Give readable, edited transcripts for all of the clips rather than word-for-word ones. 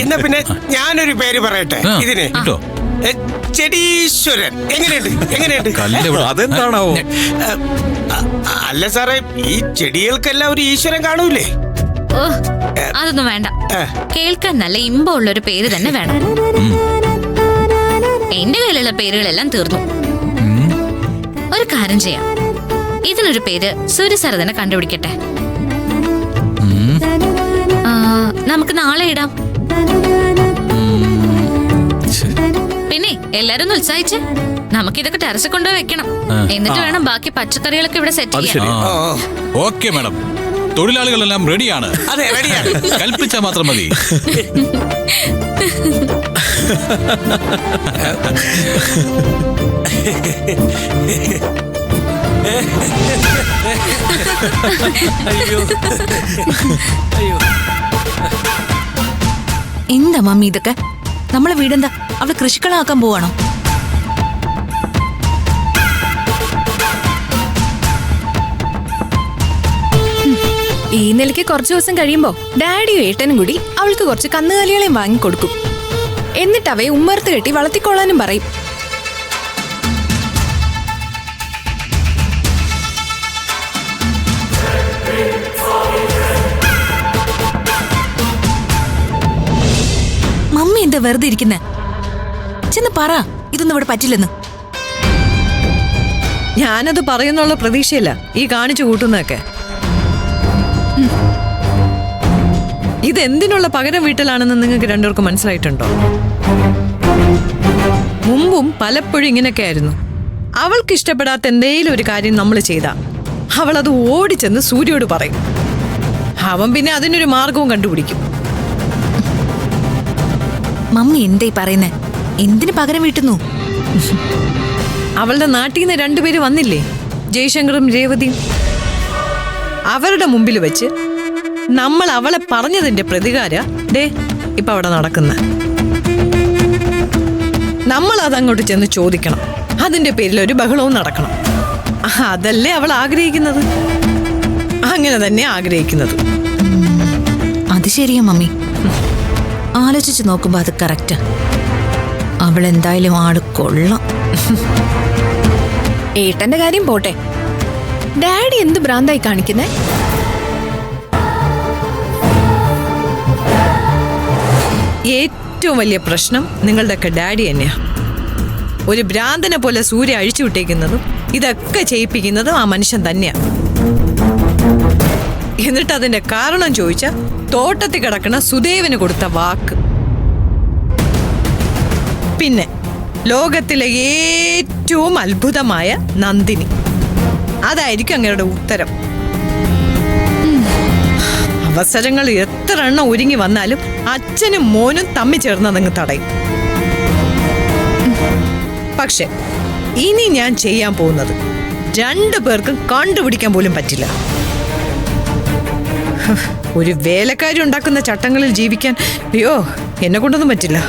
എന്നാ പിന്നെ ഞാനൊരു പേര് പറയട്ടെ ഇതിന്. ചെടീശ്വരൻ. എങ്ങനെയുണ്ട്? അതെന്താണാവോ? അല്ല സാറേ, ഈ ചെടികൾക്കെല്ലാം ഒരു ഈശ്വരൻ കാണൂലേ? ഓ, അതൊന്നും വേണ്ട. കേൾക്കാൻ നല്ല ഇമ്പമുള്ള ഒരു പേര് തന്നെ വേണം. എന്റെ കയ്യിലുള്ള പേരുകളെല്ലാം തീർന്നു. ഒരു കാര്യം ചെയ്യാം, ഇതിനൊരു പേര് സൂര്യ സാർ തന്നെ കണ്ടുപിടിക്കട്ടെ. നമുക്ക് നാളെ ഇടാം. പിന്നെ എല്ലാരും ഒന്ന് ഉത്സാഹിച്ച് നമുക്കിതൊക്കെ ടെറസിൽ കൊണ്ടുപോയി വെക്കണം. എന്നിട്ട് വേണം ബാക്കി പച്ചക്കറികളൊക്കെ ഇവിടെ സെറ്റ് ചെയ്യാൻ. ഓക്കെ മാഡം, തൊഴിലാളികളെല്ലാം റെഡിയാണ്. അതെ, റെഡിയാണ്. കൽപ്പിച്ചാൽ മാത്രം മതി. എന്താ മമ്മി ഇതൊക്കെ? നമ്മളെ വീടെന്താ അവള് കൃഷിക്കളാക്കാൻ പോവാണോ? ഈ നിലയ്ക്ക് കുറച്ചു ദിവസം കഴിയുമ്പോ ഡാഡിയും ഏട്ടനും കൂടി അവൾക്ക് കുറച്ച് കന്നുകാലികളെയും വാങ്ങിക്കൊടുക്കും. എന്നിട്ട് അവയെ ഉമ്മർത്ത് കെട്ടി വളർത്തിക്കൊള്ളാനും പറയും. മമ്മി എന്താ വെറുതെ ഇരിക്കുന്നെ? ചെന്ന് പറ ഇതൊന്നും ഇവിടെ പറ്റില്ലെന്ന്. ഞാനത് പറയുന്നുള്ള പ്രതീക്ഷയില്ല ഈ കാണിച്ചു കൂട്ടുന്നതൊക്കെ. ഇതെന്തിനുള്ള പകരം വീട്ടിലാണെന്ന് നിങ്ങൾക്ക് രണ്ടുപേർക്കും മനസ്സിലായിട്ടുണ്ടോ? മുമ്പും പലപ്പോഴും ഇങ്ങനെയൊക്കെ ആയിരുന്നു. അവൾക്ക് ഇഷ്ടപ്പെടാത്ത എന്തെങ്കിലും ഒരു കാര്യം നമ്മൾ ചെയ്താ അവളത് ഓടിച്ചെന്ന് സൂര്യോട് പറയും. അവൻ പിന്നെ അതിനൊരു മാർഗവും കണ്ടുപിടിക്കും. മമ്മി എന്തായി പറയുന്നേ? എന്തിനു പകരം വീട്ടുന്നു? അവളുടെ നാട്ടിൽ നിന്ന് രണ്ടുപേര് വന്നില്ലേ, ജയശങ്കറും രേവതിയും. അവരുടെ മുമ്പിൽ വെച്ച് നമ്മൾ അവളെ പറഞ്ഞതിന്റെ പ്രതികാര ഇപ്പൊ അവിടെ നടക്കുന്ന. നമ്മൾ അതങ്ങോട്ട് ചെന്ന് ചോദിക്കണം. അതിന്റെ പേരിൽ ഒരു ബഹളവും നടക്കണം. അതല്ലേ അവൾ ആഗ്രഹിക്കുന്നത്. അങ്ങനെ തന്നെ ആഗ്രഹിക്കുന്നത്. അത് ശരിയാ മമ്മി. ആലോചിച്ച് നോക്കുമ്പോ അത് കറക്റ്റാ. അവളെന്തായാലും ആള് കൊള്ളാം. ഏട്ടന്റെ കാര്യം പോട്ടെ, ഡാഡി എന്ത് ഭ്രാന്തായി കാണിക്കുന്നേ? ഏറ്റവും വലിയ പ്രശ്നം നിങ്ങളുടെയൊക്കെ ഡാഡി തന്നെയാ. ഒരു ഭ്രാന്തനെ പോലെ സൂര്യ അഴിച്ചു വിട്ടേക്കുന്നതും ഇതൊക്കെ ചെയ്യിപ്പിക്കുന്നതും ആ മനുഷ്യൻ തന്നെയാ. എന്നിട്ട് അതിന്റെ കാരണം ചോദിച്ച തോട്ടത്തിൽ കിടക്കണ സുദേവന് കൊടുത്ത വാക്ക്. പിന്നെ ലോകത്തിലെ ഏറ്റവും അത്ഭുതമായ നന്ദിനി. അതായിരിക്കും അങ്ങയുടെ ഉത്തരം. അവസരങ്ങൾ എത്ര എണ്ണം ഒരുങ്ങി വന്നാലും അച്ഛനും മോനും തമ്മിൽ ചേർന്നതങ്ങ് തടയും. പക്ഷെ ഇനി ഞാൻ ചെയ്യാൻ പോകുന്നത് രണ്ടു പേർക്കും കണ്ടുപിടിക്കാൻ പോലും പറ്റില്ല. ഒരു വേലക്കാരി ഉണ്ടാക്കുന്ന ചട്ടങ്ങളിൽ ജീവിക്കാൻ അയ്യോ എന്നെ കൊണ്ടൊന്നും പറ്റില്ല.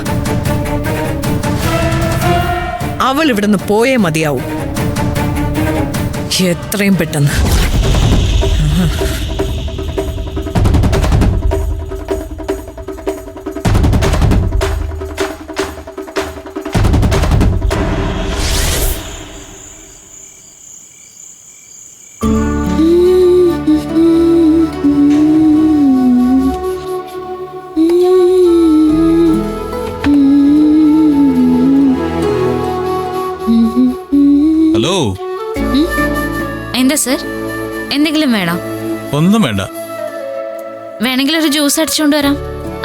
അവൾ ഇവിടുന്ന് പോയേ മതിയാവും, എത്രയും പെട്ടെന്ന്. ഹലോ, എന്താ സർ, എന്തെങ്കിലും വേണോ? ഒന്നും വേണ്ട. വേണമെങ്കിൽ ഒരു ജ്യൂസ് അടിച്ചുകൊണ്ട് വരാം.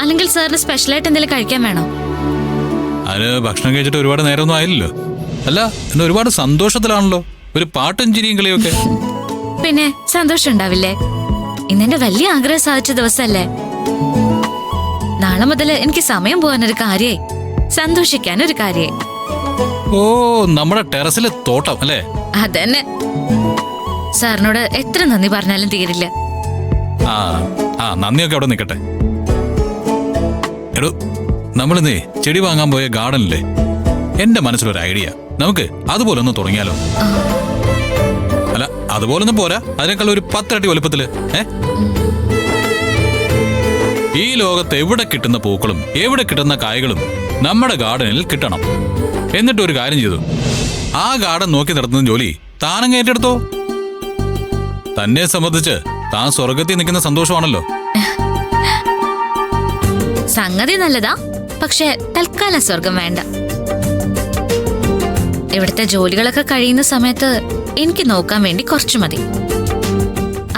അല്ലെങ്കിൽ സാറിന് സ്പെഷ്യലായിട്ട് എന്തെങ്കിലും കഴിക്കാൻ വേണോ? അതിന് ഭക്ഷണം കഴിച്ചിട്ട് ഒരുപാട് നേരമൊന്നും ആയില്ലല്ലോ. അല്ല, എന്നെ ഒരുപാട് സന്തോഷത്തിലാണല്ലോ. ഒരു പാട്ടും ചിരിയും കളിയൊക്കെ. പിന്നെ സന്തോഷം ഉണ്ടാവില്ലേ? ഇന്നെന്റെ വലിയ ആഗ്രഹം സാധിച്ച ദിവസമല്ലേ. നാളെ മുതൽ എനിക്ക് സമയം പോകാനൊരു കാര്യായി, സന്തോഷിക്കാനൊരു കാര്യായി. ഓ, നമ്മുടെ ടെറസിലെ തോട്ടം അല്ലേ? അതന്നെ. സാറിനോട് എത്ര നന്ദി പറഞ്ഞാലും തീരില്ല. ആ നന്ദിയൊക്കെ അവിടെ നിൽക്കട്ടെ. എടോ, നമ്മളിന്നേ ചെടി വാങ്ങാൻ പോയ ഗാർഡനില്ലേ, എന്റെ മനസ്സിലൊരു ഐഡിയ. നമുക്ക് അതുപോലെ ഒന്ന് തുടങ്ങിയാലോ? അല്ല, അതുപോലൊന്നും പോരാ, അതിനേക്കാൾ ഒരു 10 ഇരട്ടി വലുപ്പത്തില്. ഈ ലോകത്ത് എവിടെ കിട്ടുന്ന പൂക്കളും എവിടെ കിട്ടുന്ന കായ്കളും നമ്മുടെ ഗാർഡനിൽ കിട്ടണം. എന്നിട്ട് ഒരു കാര്യം ചെയ്തു, ആ ഗാർഡൻ നോക്കി നടത്തുന്ന ജോലി താനങ്ങ് ഏറ്റെടുത്തോ. തന്നെ സംബന്ധിച്ച് താൻ സ്വർഗത്തിൽ നിൽക്കുന്ന സന്തോഷമാണല്ലോ. സംഗതി നല്ലതാ, പക്ഷെ തൽക്കാലം സ്വർഗം വേണ്ട. ഇവിടുത്തെ ജോലികളൊക്കെ കഴിയുന്ന സമയത്ത് എനിക്ക് നോക്കാൻ വേണ്ടി കുറച്ചു മതി.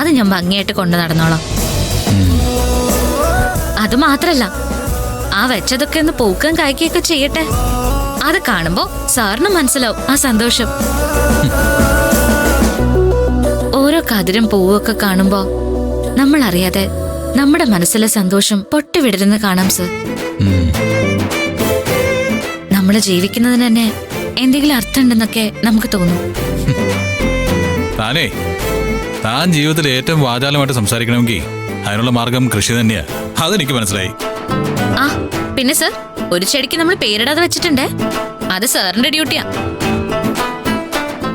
അത് ഞാൻ ഭംഗിയായിട്ട് കൊണ്ടു നടന്നോളാം. അത് മാത്രല്ല, ആ വെച്ചതൊക്കെ ഒന്ന് പൂക്കാൻ കായ്ക്കുകയൊക്കെ ചെയ്യട്ടെ. അത് കാണുമ്പോ സാറിന് മനസ്സിലാവും ആ സന്തോഷം. ഓരോ കതിരും പൂവൊക്കെ കാണുമ്പോ നമ്മൾ അറിയാതെ നമ്മുടെ മനസ്സിലെ സന്തോഷം പൊട്ടിവിടരുന്ന് കാണാം സർ. നമ്മൾ ജീവിക്കുന്നതിന് തന്നെ എന്തെങ്കിലും അർത്ഥമുണ്ടെന്നൊക്കെ നമുക്ക് തോന്നും. താൻ ജീവിതത്തിൽ ഏറ്റവും വാചാലമായിട്ട് സംസാരിക്കണമെങ്കിൽ അതിനുള്ള മാർഗം കൃഷി തന്നെയാ. അതെനിക്ക് മനസ്സിലായി. ആ പിന്നെ സർ, ഒരു ചെടിക്ക് നമ്മൾ പേരിടാതെ വെച്ചിട്ടുണ്ടേ. അത് സാറിന്റെ ഡ്യൂട്ടിയാ.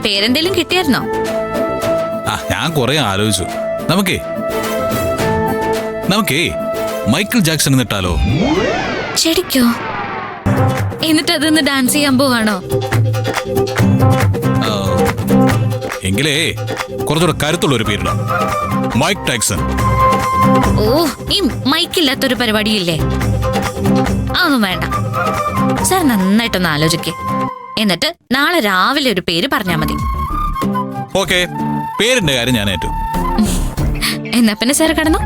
പേരെന്തേലും കിട്ടിയായിരുന്നോ? ഞാൻ കുറെ ആലോചിച്ചു. നമുക്കേ മൈക്കിൾ ജാക്സൺ എന്നിട്ടാലോ? ചെടിക്കോ? എന്നിട്ട് അതൊന്ന് ഡാൻസ് ചെയ്യാൻ പോവാണോ? എങ്കിലേ കുറച്ചുകൂടെ കരുത്തുള്ള ഒരു പേരിടാം, മൈക്ക് ടൈക്സൺ. ഓ, ഈ മൈക്കില്ലാത്തൊരു പരിപാടിയില്ലേ? അതൊന്നും വേണ്ട. സാർ നന്നായിട്ടൊന്ന് ആലോചിക്കേ. എന്നിട്ട് നാളെ രാവിലെ ഒരു പേര് പറഞ്ഞാ മതി. ഓക്കെ, പേരിന്റെ കാര്യം ഞാൻ ഏറ്റു. എന്നാ പിന്നെ സാർ കടന്നു.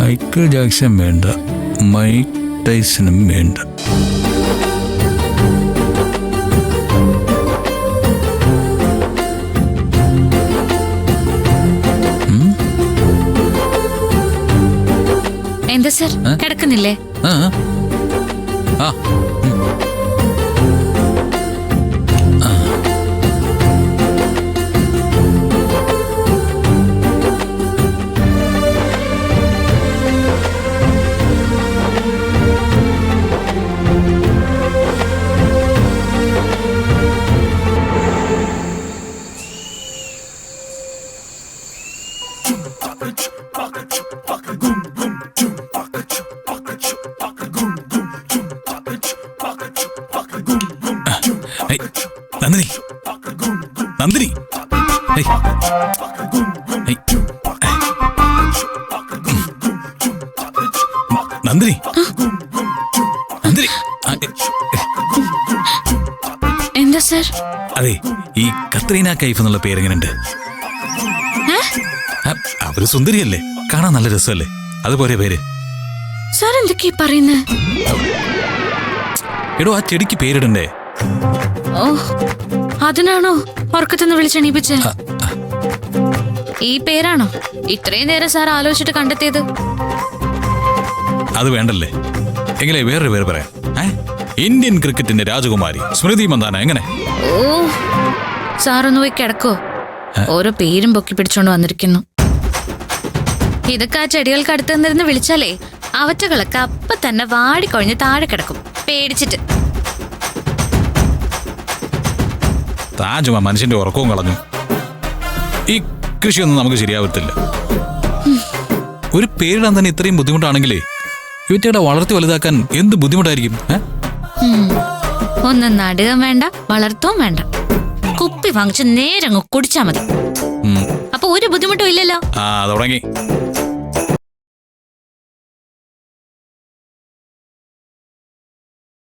മൈക്കിൾ ജാക്സൺ വേണ്ട, മൈക്ക് ടൈസണും വേണ്ട. എന്താ സാർ കിടക്കുന്നില്ലേ? നന്ദിനി, നന്ദിനി, നന്ദിനി, നന്ദിനി. എന്താ സാർ? അതെ, ഈ കത്രീന കൈഫ് എന്നുള്ള പേരെങ്ങനെയുണ്ട്? അവര് സുന്ദരിയല്ലേ, കാണാൻ നല്ല രസമല്ലേ? അതുപോലെ പേര്. സാർ എന്തൊക്കെയാ പറയുന്നേ? എടോ, ആ ചെടിക്ക് പേരിടണ്ടേ? ഓ, അതിനാണോ ഉറക്കത്തുനിന്ന് വിളിച്ചെണീപ്പിച്ച്? ഈ പേരാണോ ഇത്രയും നേരം സാർ ആലോചിച്ചിട്ട് കണ്ടെത്തിയത്? അത് വേണ്ടല്ലേ. എങ്ങനെ വേറൊരു പേര് പറയാം. ഇന്ത്യൻ ക്രിക്കറ്റിന്റെ രാജകുമാരി സ്മൃതി മന്ദാന. എങ്ങനെ? ഓ, സാറൊന്ന് പോയി കിടക്കോ? ഓരോ പേരും പൊക്കി പിടിച്ചോണ്ട് വന്നിരിക്കുന്നു. ഇതൊക്കെ ആ ചെടികൾക്ക് അടുത്ത് നിന്നിരുന്ന് വിളിച്ചാലേ അവറ്റകളൊക്കെ അപ്പൊ തന്നെ വാടിക്കൊഴിഞ്ഞ് താഴെ കിടക്കും പേടിച്ചിട്ട്. താജുമാ മനുഷ്യന്റെ ഉറക്കവും കളഞ്ഞു. ഈ കൃഷിയൊന്നും നമുക്ക് ശരിയാവത്തില്ല. ഒരു പേരിടാൻ തന്നെ ഇത്രയും ബുദ്ധിമുട്ടാണെങ്കിലേ ഇവറ്റയുടെ വളർത്തി വലുതാക്കാൻ എന്ത് ബുദ്ധിമുട്ടായിരിക്കും. ഒന്നും നടുകം വേണ്ട, വളർത്തവും വേണ്ട. കുപ്പി വാങ്ങിച്ച് നേരങ്ങ് കുടിച്ചാ മതി. അപ്പൊ ഒരു ബുദ്ധിമുട്ടും ഇല്ലല്ലോ. തുടങ്ങി.